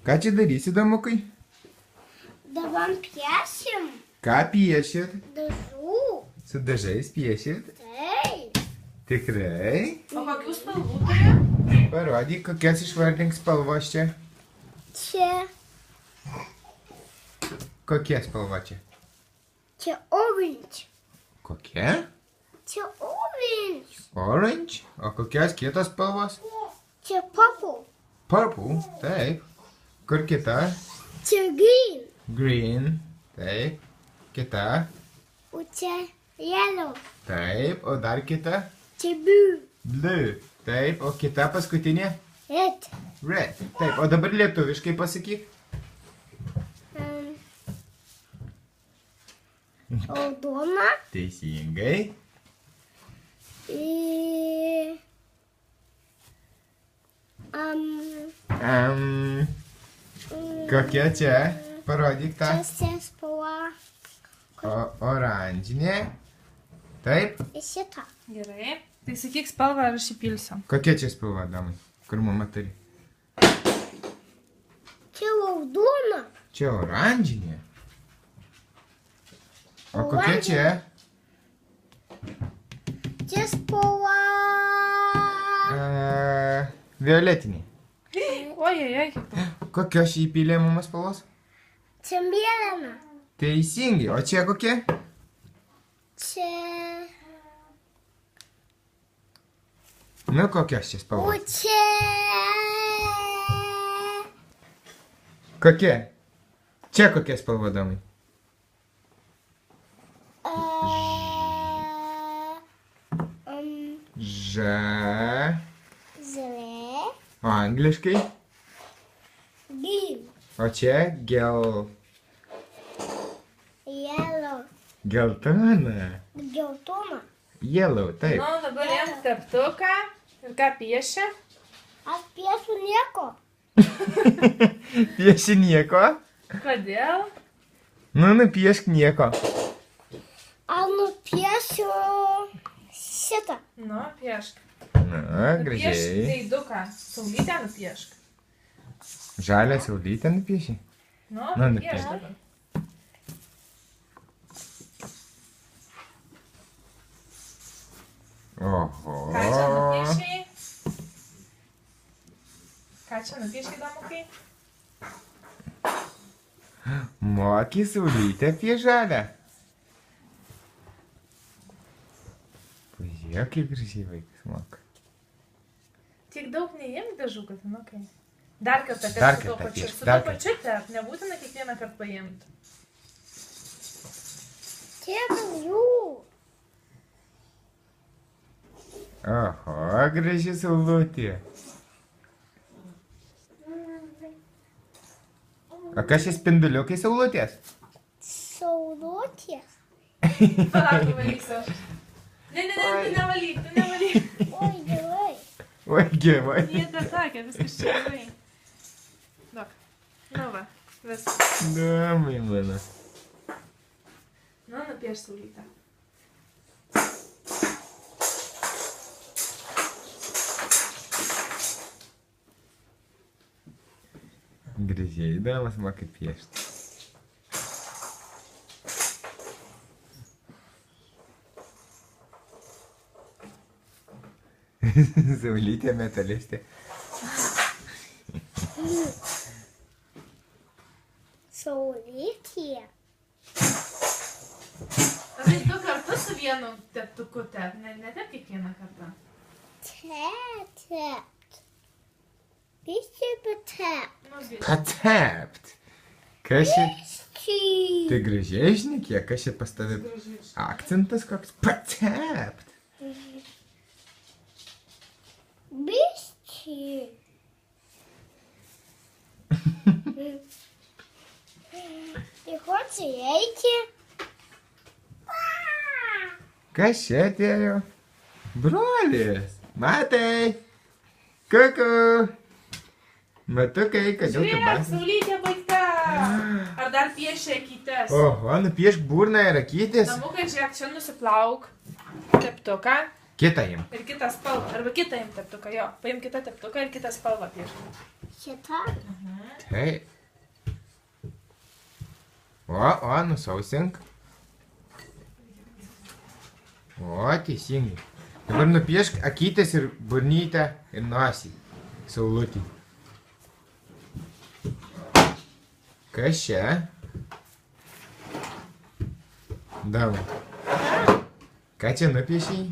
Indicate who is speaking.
Speaker 1: Ką čia darysi, damukai?
Speaker 2: Dabar piešim.
Speaker 1: Ką piešit?
Speaker 2: Dažų.
Speaker 1: Su dažais piešit?
Speaker 2: Taip.
Speaker 1: Tikrai?
Speaker 3: O kokių spalvų turi?
Speaker 1: Parodyk, kokias išvardink spalvos čia.
Speaker 2: Čia.
Speaker 1: Kokie spalva čia?
Speaker 2: Čia orange.
Speaker 1: Kokia?
Speaker 2: Čia orange.
Speaker 1: Orange. O kokios kitos spalvos?
Speaker 2: Čia purple.
Speaker 1: Purple. Taip. Kur kita?
Speaker 2: Čia green.
Speaker 1: Green. Taip. Kita.
Speaker 2: O čia yellow.
Speaker 1: Taip. O dar kita?
Speaker 2: Čia blue.
Speaker 1: Blue. Taip. O kita paskutinė?
Speaker 2: Red.
Speaker 1: Red. Taip. O dabar lietuviškai pasakyk.
Speaker 2: Raudona.
Speaker 1: Teisingai. Kokia čia? Parodyk tą.
Speaker 2: Čia spalva.
Speaker 1: Oranžinė. Taip.
Speaker 2: Šitą.
Speaker 3: Gerai. Tai sakyk spalvą ir aš įpilsiu.
Speaker 1: Kokia čia spalva, damai? Kur mama turi?
Speaker 2: Čia raudona.
Speaker 1: Čia oranžinė. O kokia čia?
Speaker 2: Čia spalva.
Speaker 1: Violetinė.
Speaker 3: Ojej, kaip tu.
Speaker 1: Kokios čia įpylė mama spalvos?
Speaker 2: Čia mėlyna.
Speaker 1: Teisingai. O čia kokia?
Speaker 2: Čia.
Speaker 1: Nu, kokios čia
Speaker 2: O
Speaker 1: spalvos?
Speaker 2: čia.
Speaker 1: Kokia? Čia kokia spalva, damai? Ža.
Speaker 2: Žalia.
Speaker 1: O angliškai?
Speaker 2: Green.
Speaker 1: O čia gel...
Speaker 2: Yellow.
Speaker 1: Geltona.
Speaker 2: Geltona.
Speaker 1: Yellow, taip.
Speaker 3: Nu, dabar imk teptuką ir ką pieši?
Speaker 2: Aš piešiu nieko.
Speaker 1: Pieši nieko?
Speaker 3: Kodėl?
Speaker 1: Nu, nupiešk nieko.
Speaker 2: Aš nupiešiu šitą.
Speaker 3: Nu, piešk.
Speaker 1: Na,
Speaker 3: Nupiešk
Speaker 1: gražiai.
Speaker 3: veiduką. Saulytę nupiešk.
Speaker 1: Žalią saulytę nupieši?
Speaker 3: Nu,
Speaker 1: Nu,
Speaker 3: nupiešk
Speaker 1: nupiešk.
Speaker 3: dabar.
Speaker 1: Oho.
Speaker 3: Ką čia nupiešiai? Ką čia nupiešiai, damukai?
Speaker 1: Moki saulytę apie žalę. Pažiūrėk, kaip gražiai vaikas moka.
Speaker 3: Tik daug neimk dažų, katinukai. Dar kartą, kad
Speaker 1: Dar
Speaker 3: su tuo
Speaker 1: kartą
Speaker 3: pačiu.
Speaker 1: piešk,
Speaker 3: Su
Speaker 1: dar
Speaker 3: tuo pačiu tep. Nebūtina kiekvieną kartą paimti.
Speaker 2: Čia jų.
Speaker 1: Oho, graži saulutė. O kas šis spinduliukai saulutės?
Speaker 2: Saulutės.
Speaker 3: Palauk, valysiu. Ne, tu nevalyk, tu nevalyk.
Speaker 2: Oi, gerai.
Speaker 1: Oi, gyvai.
Speaker 3: Jie dar sakė, viskas čia gerai. Duok. Nu va, viskas.
Speaker 1: Damai mano.
Speaker 3: Nu, nupieš saulytę.
Speaker 1: Gražiai, damas moka piešti. Saulytė metalistė.
Speaker 2: Saulytė.
Speaker 3: Tai 2 kartus su vienu teptuku tep, ne tep kiekvieną kartą.
Speaker 2: Tept. Bišķi patept.
Speaker 3: Nu, biškį.
Speaker 1: Patept. Kas čia?
Speaker 2: Bišķi.
Speaker 1: Tai gražiai žinai, kiek kas čia pas tave
Speaker 3: Gražiai.
Speaker 1: akcentas koks? Patept.
Speaker 2: Bišķi. Ти хочеш яйки?
Speaker 1: Kas čia atėjo? Brolis. Matai. Kuku. Matukai, kodėl tu
Speaker 3: Žiūrėk,
Speaker 1: basi?
Speaker 3: saulytė baigta. Ar dar piešia akytes?
Speaker 1: Oho, nupiešk burną ir akytis.
Speaker 3: Namukai, žiūrėk, čia nusiplauk teptuką
Speaker 1: Kitą jam.
Speaker 3: ir kitą spalvą. Arba kitą im teptuką, jo. Paim kitą teptuką ir kitą spalvą piešk.
Speaker 2: Šitą.
Speaker 1: Taip. O, nusausink. O, teisingai. Dabar nupiešk akytės ir burnytę ir nosį. Saulutį. Kas čia? Davai. Ką čia nupiešiai?